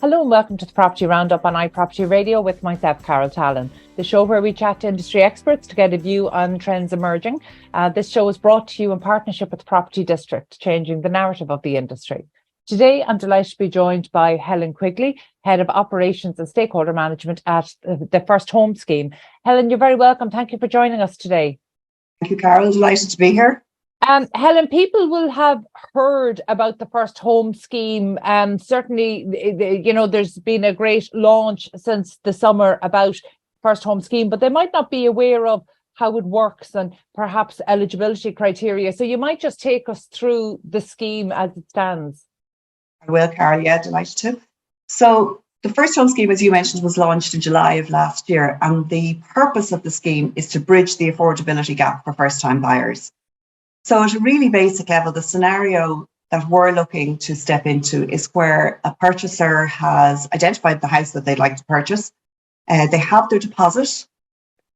Hello and welcome to the Property Roundup on iPropertyRadio with myself, Carol Tallon, the show where we chat to industry experts to get a view on trends emerging. This show is brought to you in partnership with the Property District, changing the narrative of the industry. Today, I'm delighted to be joined by Helen Quigley, Head of Operations and Stakeholder Management at the First Home Scheme. Helen, you're very welcome. Thank you for joining us today. Thank you, Carol. Delighted to be here. Helen, people will have heard about the First Home Scheme. Certainly, there's been a great launch since the summer about First Home Scheme, but they might not be aware of how it works and perhaps eligibility criteria. So you might just take us through the scheme as it stands. I will, Carol. Yeah, delighted to. So the First Home Scheme, as you mentioned, was launched in July of last year. And the purpose of the scheme is to bridge the affordability gap for first-time buyers. So at a really basic level, the scenario that we're looking to step into is where a purchaser has identified the house that they'd like to purchase. They have their deposit.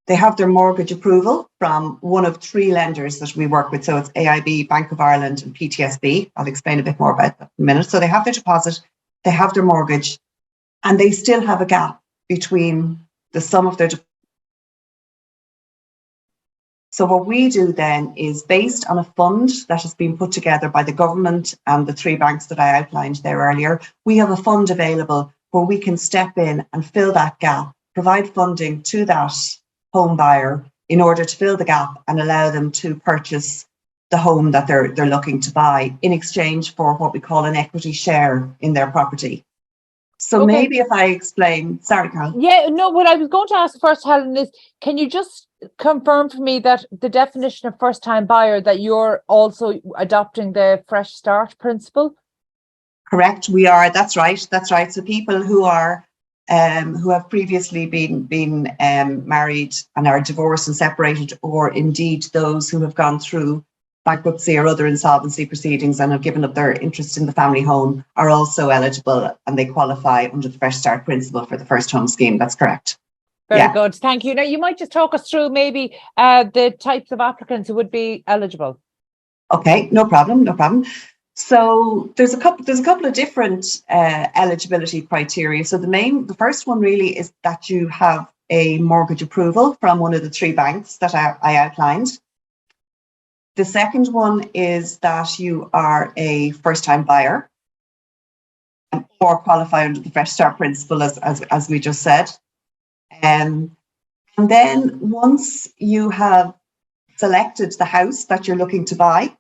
They have their mortgage approval from one of three lenders that we work with. So it's AIB, Bank of Ireland and PTSB. I'll explain a bit more about that in a minute. So they have their deposit, they have their mortgage, and they still have a gap between the sum of their deposit. So what we do then is, based on a fund that has been put together by the government and the three banks that I outlined there earlier, we have a fund available where we can step in and fill that gap, provide funding to that home buyer in order to fill the gap and allow them to purchase the home that they're looking to buy in exchange for what we call an equity share in their property. So okay. Maybe if I explain, sorry, Carol. Yeah, no, what I was going to ask first, Helen, is can you just confirm for me that the definition of first-time buyer, that you're also adopting the fresh start principle? Correct, we are. That's right. So people who are who have previously been married and are divorced and separated, or indeed those who have gone through bankruptcy or other insolvency proceedings and have given up their interest in the family home, are also eligible, and they qualify under the fresh start principle for the First Home Scheme. That's correct. Very good. Thank you. Now, you might just talk us through maybe the types of applicants who would be eligible. Okay, no problem. So there's a couple of different eligibility criteria. So the first one really is that you have a mortgage approval from one of the three banks that I outlined. The second one is that you are a first-time buyer or qualify under the fresh start principle, as we just said. And then once you have selected the house that you're looking to buy,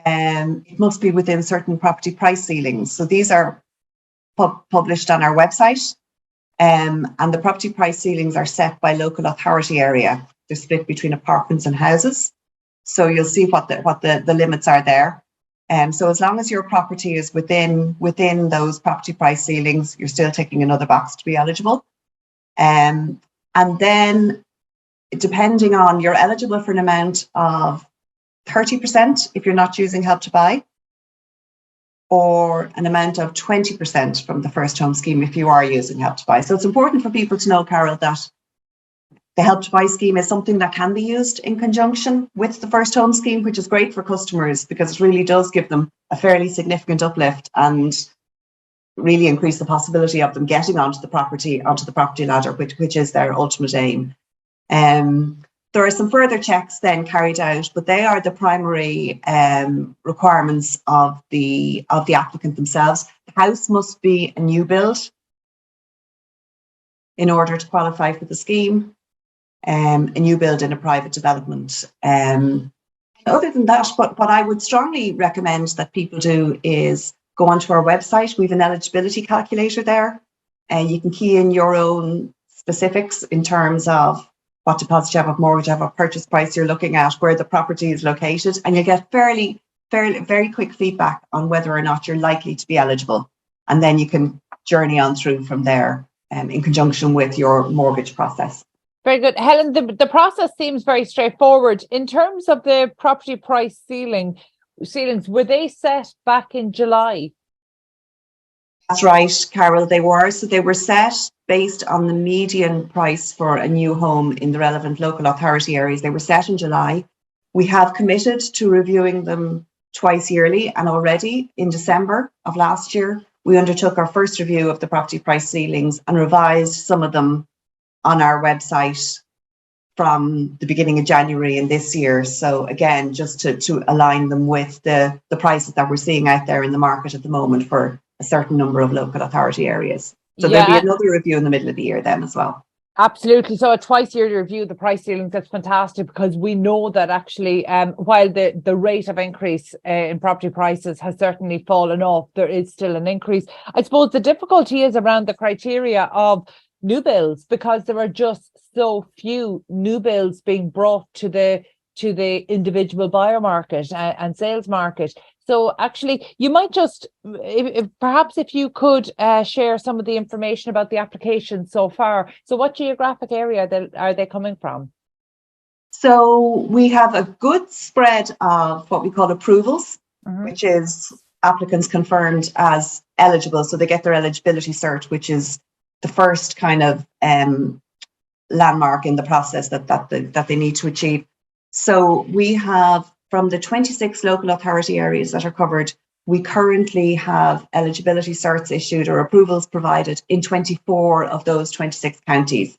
it must be within certain property price ceilings. So these are published on our website, and the property price ceilings are set by local authority area. They're split between apartments and houses. So you'll see what the limits are there. So as long as your property is within those property price ceilings, you're still ticking another box to be eligible. And then, depending on, you're eligible for an amount of 30% if you're not using Help to Buy, or an amount of 20% from the First Home Scheme if you are using Help to Buy. So it's important for people to know, Carol, that the Help to Buy scheme is something that can be used in conjunction with the First Home Scheme, which is great for customers because it really does give them a fairly significant uplift and really increase the possibility of them getting onto the property ladder, which is their ultimate aim. There are some further checks then carried out, but they are the primary requirements of the applicant themselves. The house must be a new build in order to qualify for the scheme. A new build in a private development. Other than that, what I would strongly recommend that people do is go onto our website. We have an eligibility calculator there, and you can key in your own specifics in terms of what deposit you have, what mortgage you have, what purchase price you're looking at, where the property is located, and you'll get very quick feedback on whether or not you're likely to be eligible. And then you can journey on through from there in conjunction with your mortgage process. Very good. Helen, the process seems very straightforward. In terms of the property price ceilings, were they set back in July? That's right, Carol, they were. So they were set based on the median price for a new home in the relevant local authority areas. They were set in July. We have committed to reviewing them twice yearly, and already in December of last year, we undertook our first review of the property price ceilings and revised some of them on our website from the beginning of January in this year. So again, just to align them with the prices that we're seeing out there in the market at the moment for a certain number of local authority areas. So there'll be another review in the middle of the year then as well. Absolutely. So a twice yearly review of the price ceilings, that's fantastic, because we know that actually while the rate of increase in property prices has certainly fallen off, there is still an increase. I suppose the difficulty is around the criteria of new builds, because there are just so few new builds being brought to the individual buyer market and sales market. So actually, you might just, if you could share some of the information about the applications so far. So what geographic area are they coming from? So we have a good spread of what we call approvals, which is applicants confirmed as eligible. So they get their eligibility cert, which is the first kind of landmark in the process that they need to achieve. So we have, from the 26 local authority areas that are covered, we currently have eligibility certs issued or approvals provided in 24 of those 26 counties.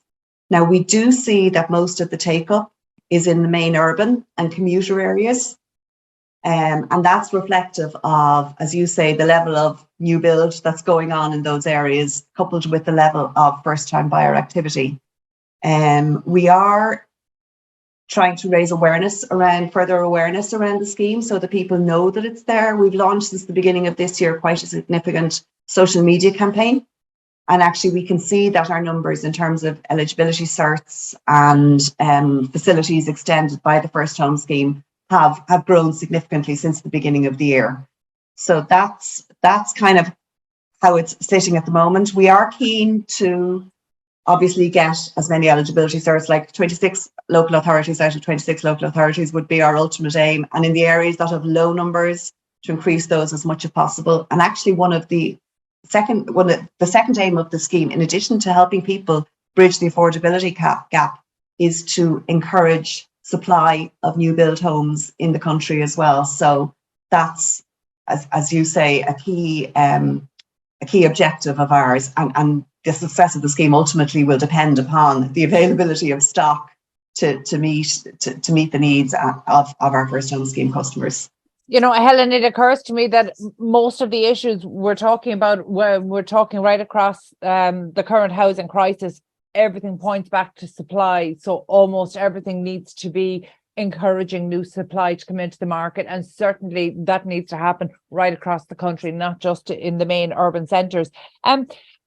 Now, we do see that most of the take-up is in the main urban and commuter areas. And that's reflective of, as you say, the level of new build that's going on in those areas, coupled with the level of first-time buyer activity. We are trying to raise further awareness around the scheme so that people know that it's there. We've launched since the beginning of this year quite a significant social media campaign. And actually we can see that our numbers in terms of eligibility certs and facilities extended by the First Home Scheme have grown significantly since the beginning of the year. So that's kind of how it's sitting at the moment. We are keen to obviously get as many eligibility certs, like 26 local authorities out of 26 local authorities would be our ultimate aim. And in the areas that have low numbers, to increase those as much as possible. And actually the second aim of the scheme, in addition to helping people bridge the affordability gap, is to encourage supply of new build homes in the country as well. So that's, as you say, a key objective of ours, and the success of the scheme ultimately will depend upon the availability of stock to meet the needs of our First Home Scheme customers. You know, Helen, it occurs to me that most of the issues we're talking about, when we're talking right across the current housing crisis, everything points back to supply. So almost everything needs to be encouraging new supply to come into the market. And certainly that needs to happen right across the country, not just in the main urban centres.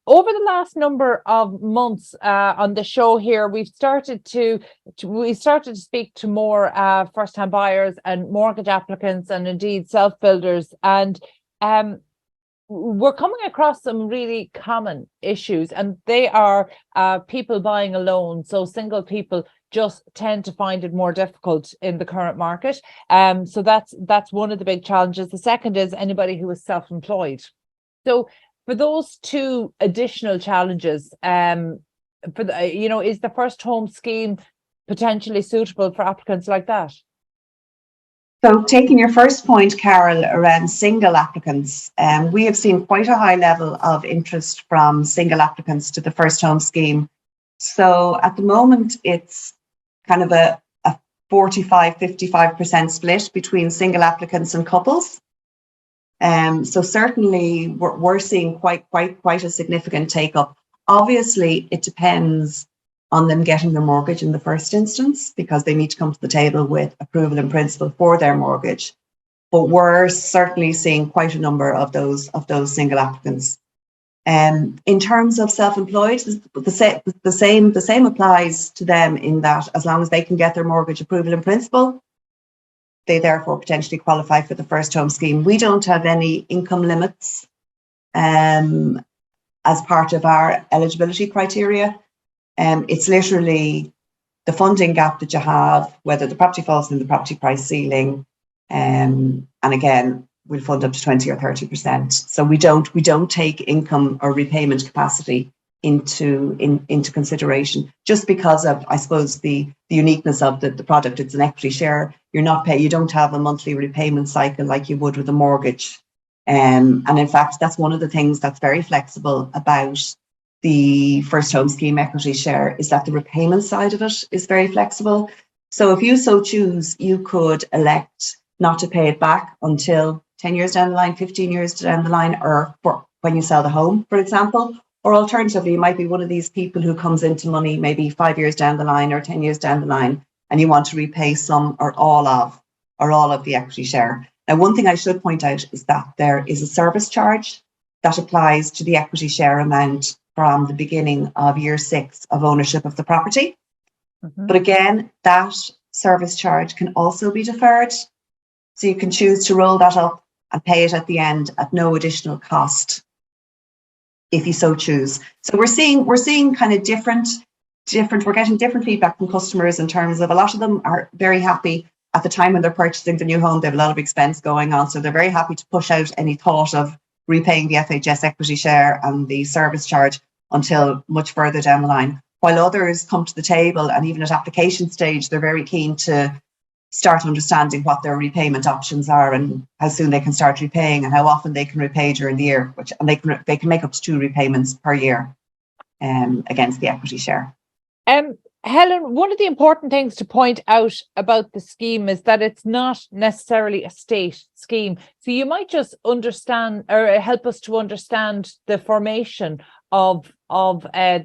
Over the last number of months on the show here, we've started to speak to more first-time buyers and mortgage applicants, and indeed self-builders, and we're coming across some really common issues, and they are people buying alone. So single people just tend to find it more difficult in the current market. So that's one of the big challenges. The second is anybody who is self-employed. So for those two additional challenges, is the First Home Scheme potentially suitable for applicants like that? So taking your first point, Carol, around single applicants, we have seen quite a high level of interest from single applicants to the First Home Scheme. So at the moment, it's kind of a 45-55% split between single applicants and couples. So certainly we're seeing quite a significant take up. Obviously, it depends on them getting their mortgage in the first instance, because they need to come to the table with approval in principle for their mortgage. But we're certainly seeing quite a number of those single applicants. In terms of self-employed, the same applies to them, in that as long as they can get their mortgage approval in principle, they therefore potentially qualify for the First Home Scheme. We don't have any income limits as part of our eligibility criteria. It's literally the funding gap that you have, whether the property falls in the property price ceiling, and again, we'll fund up to 20 or 30%. So we don't take income or repayment capacity into consideration, just because of, I suppose, the uniqueness of the product. It's an equity share. You don't have a monthly repayment cycle like you would with a mortgage. And in fact, that's one of the things that's very flexible about the first home scheme equity share, is that the repayment side of it is very flexible. So if you so choose, you could elect not to pay it back until 10 years down the line, 15 years down the line, or for when you sell the home, for example. Or alternatively, you might be one of these people who comes into money maybe 5 years down the line or 10 years down the line, and you want to repay some or all of the equity share. Now, one thing I should point out is that there is a service charge that applies to the equity share amount from the beginning of year 6 of ownership of the property. Mm-hmm. But again, that service charge can also be deferred. So you can choose to roll that up and pay it at the end at no additional cost, if you so choose. So we're seeing kind of different, we're getting different feedback from customers in terms of, a lot of them are very happy at the time when they're purchasing the new home. They have a lot of expense going on, so they're very happy to push out any thought of repaying the FHS equity share and the service charge until much further down the line. While others come to the table, and even at application stage, they're very keen to start understanding what their repayment options are and how soon they can start repaying and how often they can repay during the year, and they can make up to 2 repayments per year against the equity share. Helen, one of the important things to point out about the scheme is that it's not necessarily a state scheme. So you might just understand, or help us to understand, the formation of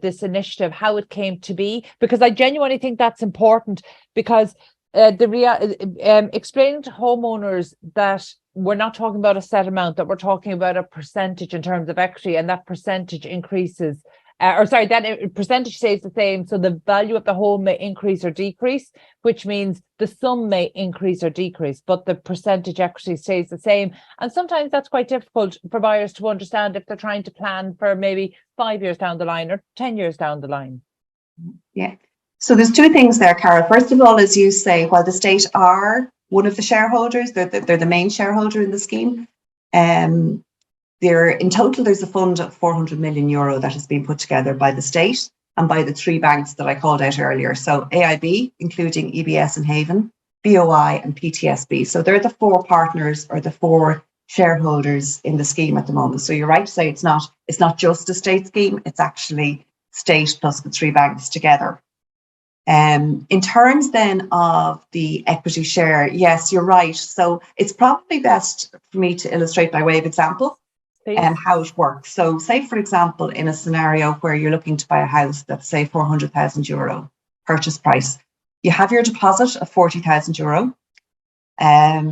this initiative, how it came to be, because I genuinely think that's important, because explaining to homeowners that we're not talking about a set amount, that we're talking about a percentage in terms of equity, and that percentage increases, that percentage stays the same. So the value of the home may increase or decrease, which means the sum may increase or decrease, but the percentage equity stays the same. And sometimes that's quite difficult for buyers to understand if they're trying to plan for maybe 5 years down the line or 10 years down the line. Yeah. So there's 2 things there, Carol. First of all, as you say, while the state are one of the shareholders, they're the main shareholder in the scheme. In total, there's a fund of €400 million that has been put together by the state and by the 3 banks that I called out earlier. So AIB, including EBS and Haven, BOI and PTSB. So they're the 4 partners, or the 4 shareholders in the scheme at the moment. So you're right to say it's not just a state scheme, it's actually state plus the 3 banks together. In terms then of the equity share, yes, you're right. So it's probably best for me to illustrate by way of example how it works. So say, for example, in a scenario where you're looking to buy a house that's, say, €400,000 purchase price, you have your deposit of €40,000.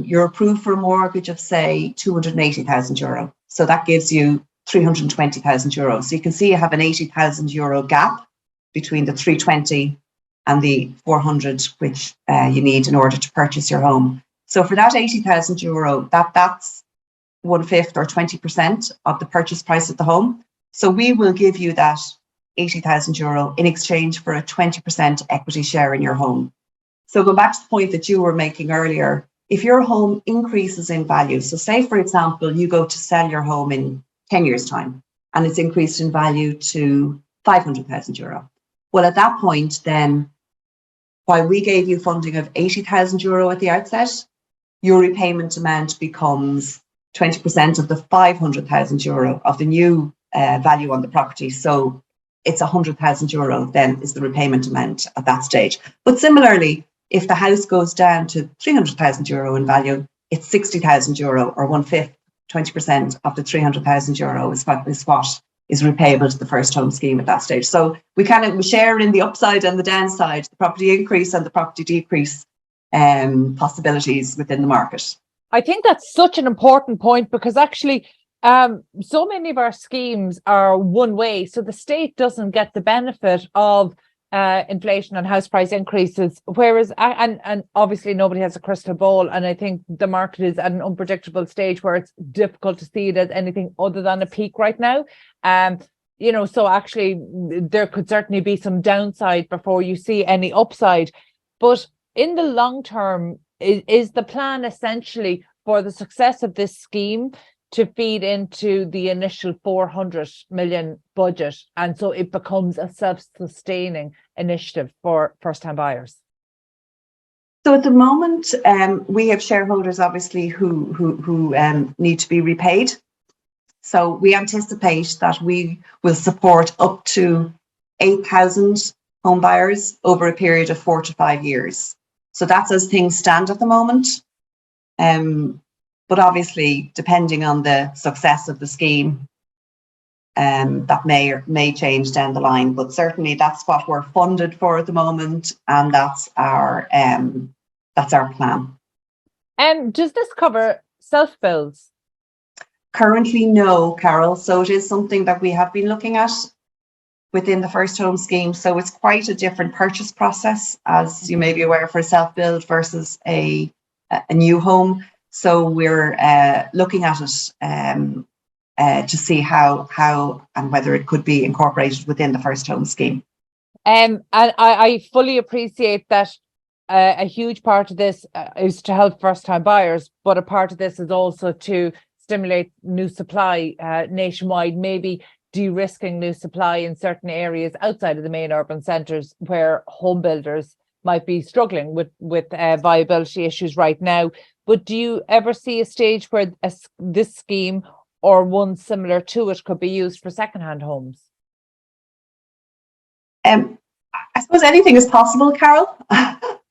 You're approved for a mortgage of, say, €280,000. So that gives you €320,000. So you can see you have an €80,000 gap between the 320 and the 400, which you need in order to purchase your home. So for that €80,000, that's 1/5 or 20% of the purchase price of the home. So we will give you that €80,000 in exchange for a 20% equity share in your home. So go back to the point that you were making earlier. If your home increases in value, so say, for example, you go to sell your home in 10 years' time and it's increased in value to €500,000. Well, at that point, then, while we gave you funding of €80,000 at the outset, your repayment amount becomes 20% of the €500,000 of the new value on the property. So it's €100,000 then is the repayment amount at that stage. But similarly, if the house goes down to €300,000 in value, it's €60,000, or 1/5, 20% of the €300,000 is what is repayable to the first home scheme at that stage. So we share in the upside and the downside, the property increase and the property decrease possibilities within the market. I think that's such an important point, because actually so many of our schemes are one way. So the state doesn't get the benefit of inflation and house price increases, whereas, and obviously nobody has a crystal ball. And I think the market is at an unpredictable stage where it's difficult to see it as anything other than a peak right now. So actually there could certainly be some downside before you see any upside. But in the long term, is the plan essentially for the success of this scheme to feed into the initial 400 million budget, and so it becomes a self-sustaining initiative for first-time buyers? So at the moment, we have shareholders obviously who need to be repaid. So we anticipate that we will support up to 8,000 home buyers over a period of 4 to 5 years. So that's as things stand at the moment. But obviously, depending on the success of the scheme, that may change down the line. But certainly, that's what we're funded for at the moment, and that's our plan. Does this cover self-builds? Currently, no, Carol. So it is something that we have been looking at within the first home scheme. So it's quite a different purchase process, as you may be aware, for a self-build versus a new home. So we're looking at it to see how and whether it could be incorporated within the first home scheme. And I fully appreciate that a huge part of this is to help first-time buyers, but a part of this is also to stimulate new supply nationwide, maybe de-risking new supply in certain areas outside of the main urban centres where home builders might be struggling with viability issues right now. But do you ever see a stage where this scheme or one similar to it could be used for second-hand homes? I suppose anything is possible, Carol,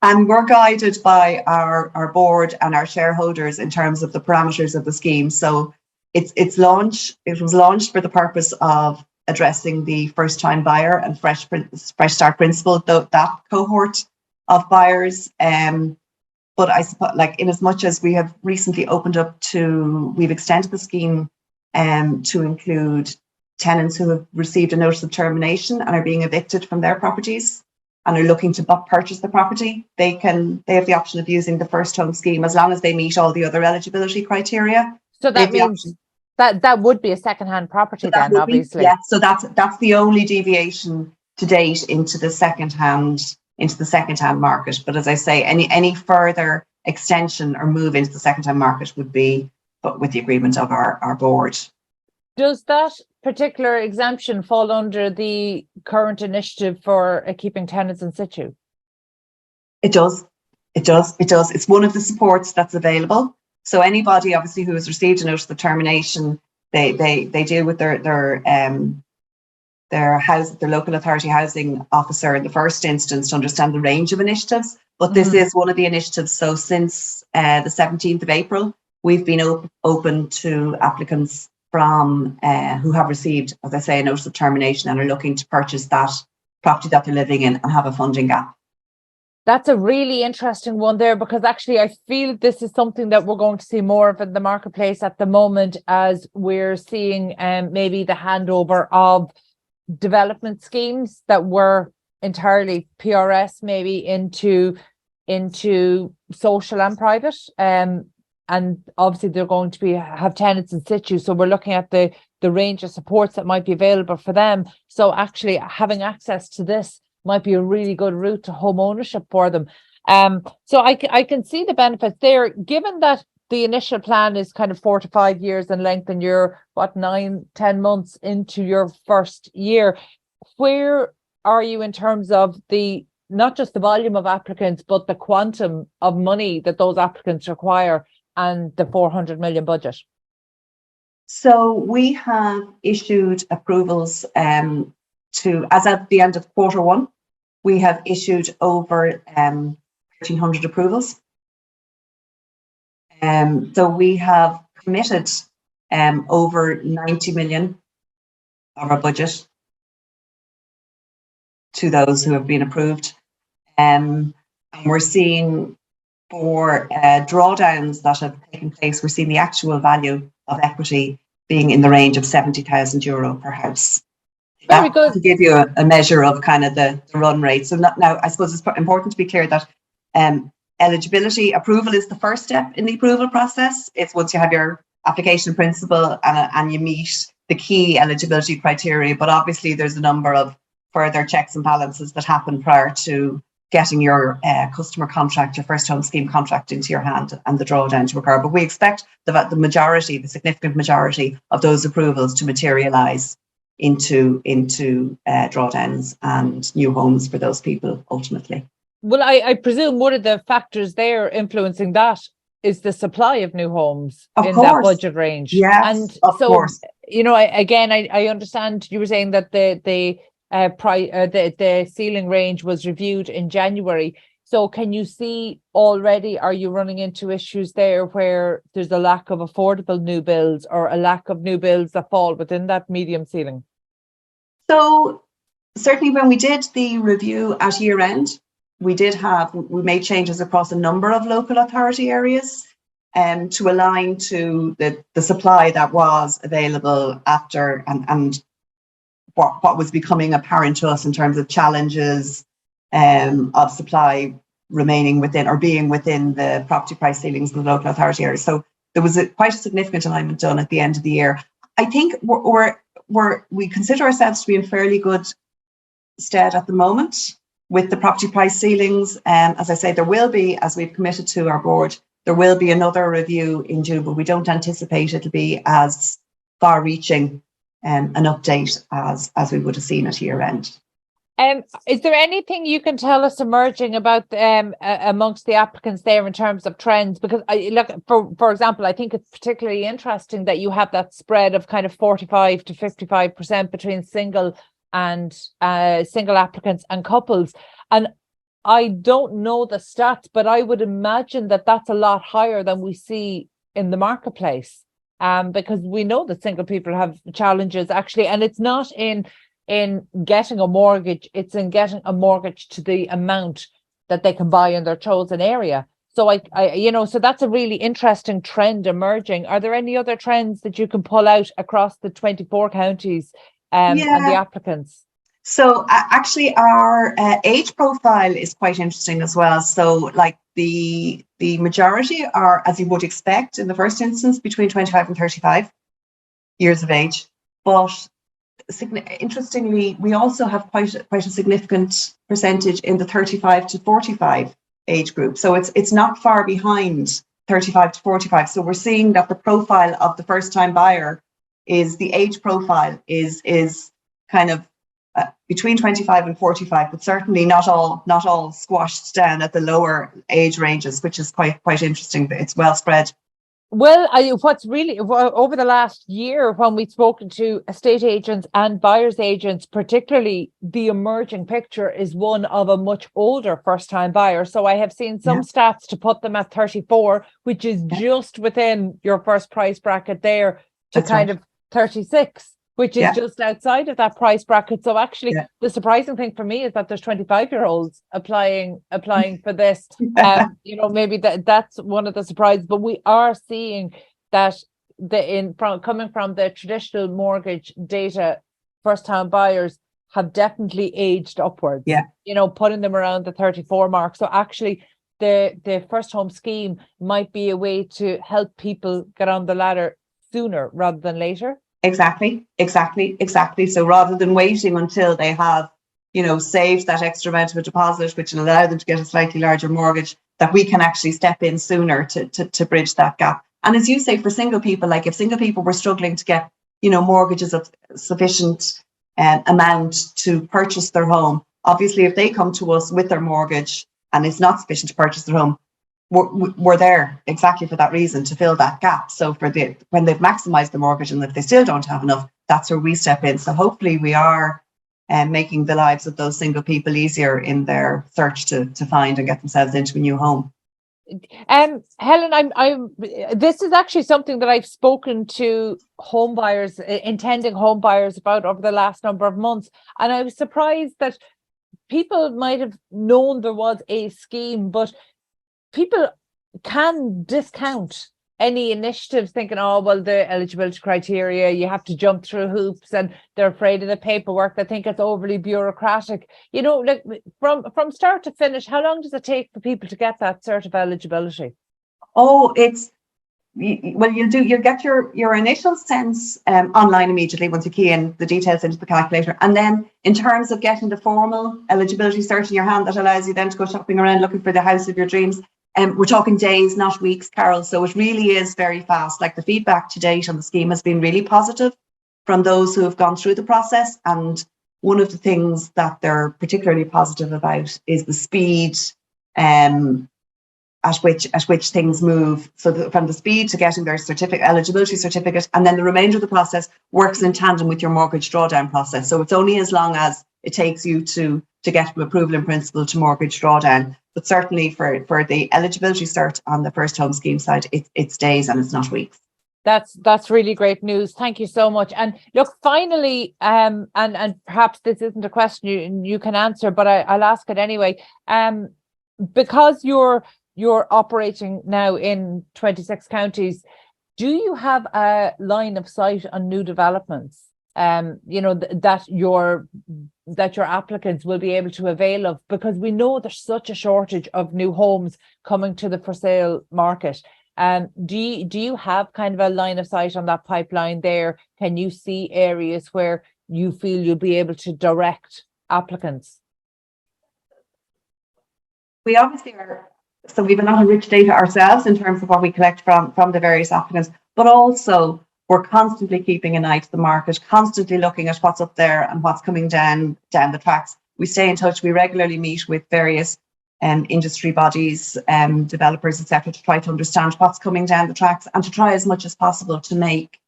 and we're guided by our board and our shareholders in terms of the parameters of the scheme. So it was launched for the purpose of addressing the first-time buyer and fresh start principle, that cohort of buyers. But I suppose, like, in as much as we have recently we've extended the scheme to include tenants who have received a notice of termination and are being evicted from their properties and are looking to purchase the property. They have the option of using the first home scheme as long as they meet all the other eligibility criteria. So that means that would be a second-hand property then, obviously. Yeah, so that's the only deviation to date into the second-hand market. But as I say, any further extension or move into the second-hand market would be, but with the agreement of our board. Does that particular exemption fall under the current initiative for keeping tenants in situ? It does. It's one of the supports that's available. So anybody obviously who has received a notice of termination, they deal with their local authority housing officer in the first instance to understand the range of initiatives. But this is one of the initiatives. So since the 17th of April, we've been open to applicants from who have received, as I say, a notice of termination and are looking to purchase that property that they're living in and have a funding gap. That's a really interesting one there, because actually I feel this is something that we're going to see more of in the marketplace at the moment, as we're seeing maybe the handover of development schemes that were entirely PRS maybe into social and private. And obviously they're going to have tenants in situ. So we're looking at the range of supports that might be available for them. So actually having access to this might be a really good route to home ownership for them. So I can see the benefits there, given that the initial plan is kind of 4 to 5 years in length and you're 9-10 months into your first year. Where are you in terms of not just the volume of applicants, but the quantum of money that those applicants require and the 400 million budget? So we have issued approvals as at the end of quarter one, we have issued over 1,300 approvals. So we have committed over 90 million of our budget to those who have been approved. And we're seeing for drawdowns that have taken place, we're seeing the actual value of equity being in the range of €70,000 per house. Very good. To give you a measure of kind of the run rate. So now I suppose it's important to be clear that eligibility approval is the first step in the approval process. It's once you have your application principle and you meet the key eligibility criteria, but obviously there's a number of further checks and balances that happen prior to getting your customer contract, your first home scheme contract into your hand and the drawdown to occur. But we expect the significant majority of those approvals to materialise into drawdowns and new homes for those people ultimately. Well, I presume one of the factors there influencing that is the supply of new homes in that budget range. Yes, and of so, course. I understand you were saying that the ceiling range was reviewed in January. So can you see already, are you running into issues there where there's a lack of affordable new builds or a lack of new builds that fall within that medium ceiling? So certainly when we did the review at year end, we made changes across a number of local authority areas to align to the supply that was available after and what was becoming apparent to us in terms of challenges of supply remaining within or being within the property price ceilings in the local authority areas. So there was quite a significant alignment done at the end of the year. I think we consider ourselves to be in fairly good stead at the moment with the property price ceilings. As I say, there will be, as we've committed to our board, there will be another review in June, but we don't anticipate it'll be as far-reaching an update as we would have seen at year end. Is there anything you can tell us emerging about amongst the applicants there in terms of trends? Because for example, I think it's particularly interesting that you have that spread of kind of 45 to 55% between single applicants and couples. And I don't know the stats, but I would imagine that that's a lot higher than we see in the marketplace. Because we know that single people have challenges actually, and it's not in getting a mortgage, it's in getting a mortgage to the amount that they can buy in their chosen area. So so that's a really interesting trend emerging. Are there any other trends that you can pull out across the 24 counties and the applicants? So actually our age profile is quite interesting as well. So like the majority are, as you would expect in the first instance, between 25 and 35 years of age. But interestingly, we also have quite a significant percentage in the 35 to 45 age group. So it's not far behind 35 to 45. So we're seeing that the profile of the first time buyer the age profile is kind of between 25 and 45, but certainly not all squashed down at the lower age ranges, which is quite interesting. It's well spread. Well, what's really over the last year when we've spoken to estate agents and buyers agents, particularly the emerging picture is one of a much older first-time buyer. So I have seen some stats to put them at 34, which is just within your first price bracket there, to That's kind right. of 36. Which is just outside of that price bracket. So actually, the surprising thing for me is that there's 25-year-olds applying for this. Maybe that's one of the surprises. But we are seeing that coming from the traditional mortgage data, first-time buyers have definitely aged upwards. Yeah. Putting them around the 34 mark. So actually, the first home scheme might be a way to help people get on the ladder sooner rather than later. Exactly. So rather than waiting until they have, saved that extra amount of a deposit, which will allow them to get a slightly larger mortgage, that we can actually step in sooner to bridge that gap. And as you say, for single people, like if single people were struggling to get, mortgages of sufficient amount to purchase their home, obviously if they come to us with their mortgage and it's not sufficient to purchase their home, we're there exactly for that reason, to fill that gap. So when they've maximized the mortgage and if they still don't have enough, that's where we step in. So hopefully we are making the lives of those single people easier in their search to find and get themselves into a new home. Helen, this is actually something that I've spoken to intending home buyers about over the last number of months. And I was surprised that people might have known there was a scheme, but people can discount any initiatives thinking, the eligibility criteria, you have to jump through hoops and they're afraid of the paperwork. They think it's overly bureaucratic. From start to finish, how long does it take for people to get that sort of eligibility? You'll get your initial sense online immediately once you key in the details into the calculator. And then in terms of getting the formal eligibility cert in your hand that allows you then to go shopping around looking for the house of your dreams, we're talking days, not weeks, Carol. So it really is very fast. Like the feedback to date on the scheme has been really positive from those who have gone through the process. And, one of the things that they're particularly positive about is the speed at which things move. So from the speed to getting their eligibility certificate, and then the remainder of the process works in tandem with your mortgage drawdown process. So it's only as long as it takes you to get from approval in principle to mortgage drawdown. But certainly for the eligibility cert on the first home scheme side, it's days and it's not weeks. That's really great news. Thank you so much. And look, finally, and perhaps this isn't a question you can answer, but I'll ask it anyway. Because you're operating now in 26 counties, do you have a line of sight on new developments? That your applicants will be able to avail of, because we know there's such a shortage of new homes coming to the for sale market. Do you have kind of a line of sight on that pipeline there? Can you see areas where you feel you'll be able to direct applicants? We obviously are. So we have a lot of rich data ourselves in terms of what we collect from the various applicants, but also we're constantly keeping an eye to the market, constantly looking at what's up there and what's coming down the tracks. We stay in touch. We regularly meet with various industry bodies, developers, etc., to try to understand what's coming down the tracks and to try as much as possible to make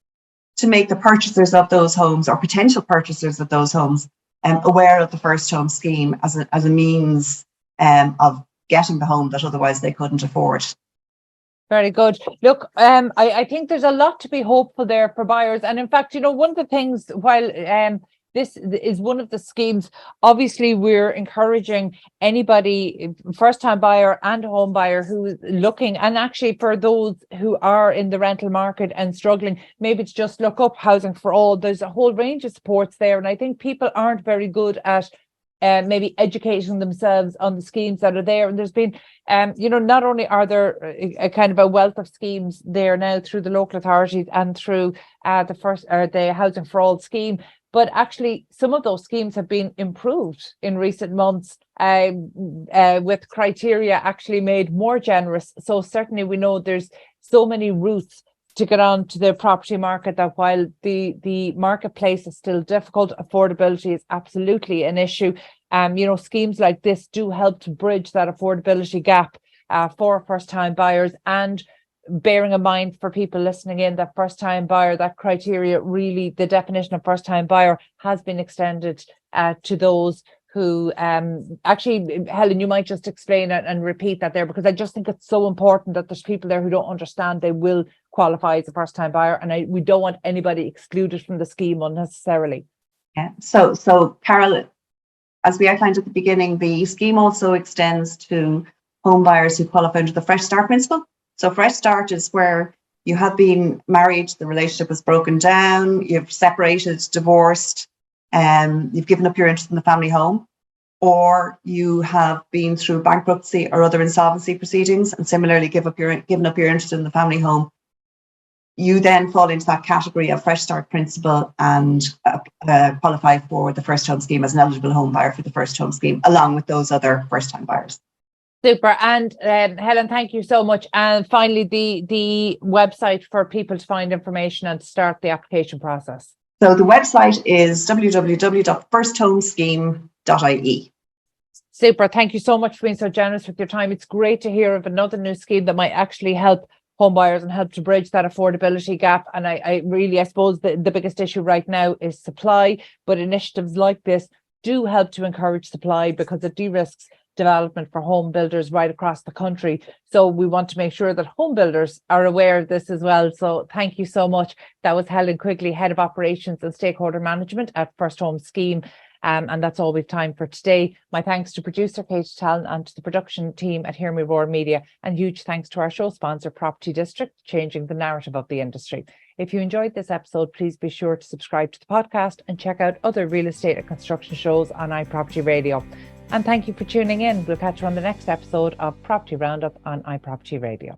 the purchasers of those homes or potential purchasers of those homes aware of the first home scheme as a means of getting the home that otherwise they couldn't afford. Very good. Look, I think there's a lot to be hopeful there for buyers. And in fact, one of the things, while this is one of the schemes, obviously we're encouraging anybody, first-time buyer and home buyer, who is looking, and actually for those who are in the rental market and struggling, maybe to just look up Housing for All. There's a whole range of supports there. And I think people aren't very good at maybe educating themselves on the schemes that are there. And there's been, not only are there a kind of a wealth of schemes there now through the local authorities and through the Housing for All scheme, but actually some of those schemes have been improved in recent months with criteria actually made more generous. So certainly we know there's so many routes to get on to the property market that while the marketplace is still difficult, affordability is absolutely an issue. Schemes like this do help to bridge that affordability gap for first-time buyers, and bearing in mind for people listening in that first-time buyer, that criteria, really the definition of first-time buyer has been extended to those who actually, Helen, you might just explain it and repeat that there, because I just think it's so important that there's people there who don't understand they will qualify as a first-time buyer, and we don't want anybody excluded from the scheme unnecessarily. Yeah. So Carol, as we outlined at the beginning, the scheme also extends to home buyers who qualify under the Fresh Start principle. So Fresh Start is where you have been married, the relationship was broken down, you've separated, divorced, you've given up your interest in the family home, or you have been through bankruptcy or other insolvency proceedings and similarly given up your interest in the family home. You then fall into that category of Fresh Start principle and qualify for the first home scheme as an eligible home buyer for the first home scheme, along with those other first-time buyers. Super. And Helen, thank you so much. And finally, the website for people to find information and to start the application process. So the website is www.firsthomeskeme.ie. Super. Thank you so much for being so generous with your time. It's great to hear of another new scheme that might actually help home buyers and help to bridge that affordability gap. And I suppose the biggest issue right now is supply, but initiatives like this do help to encourage supply because it de-risks development for home builders right across the country. So we want to make sure that home builders are aware of this as well. So thank you so much. That was Helen Quigley, Head of Operations and Stakeholder Management at First Home Scheme. And that's all we've time for today. My thanks to producer Carol Tallon and to the production team at Hear Me Roar Media. And huge thanks to our show sponsor, Property District, changing the narrative of the industry. If you enjoyed this episode, please be sure to subscribe to the podcast and check out other real estate and construction shows on iPropertyRadio. And thank you for tuning in. We'll catch you on the next episode of Property Roundup on iPropertyRadio.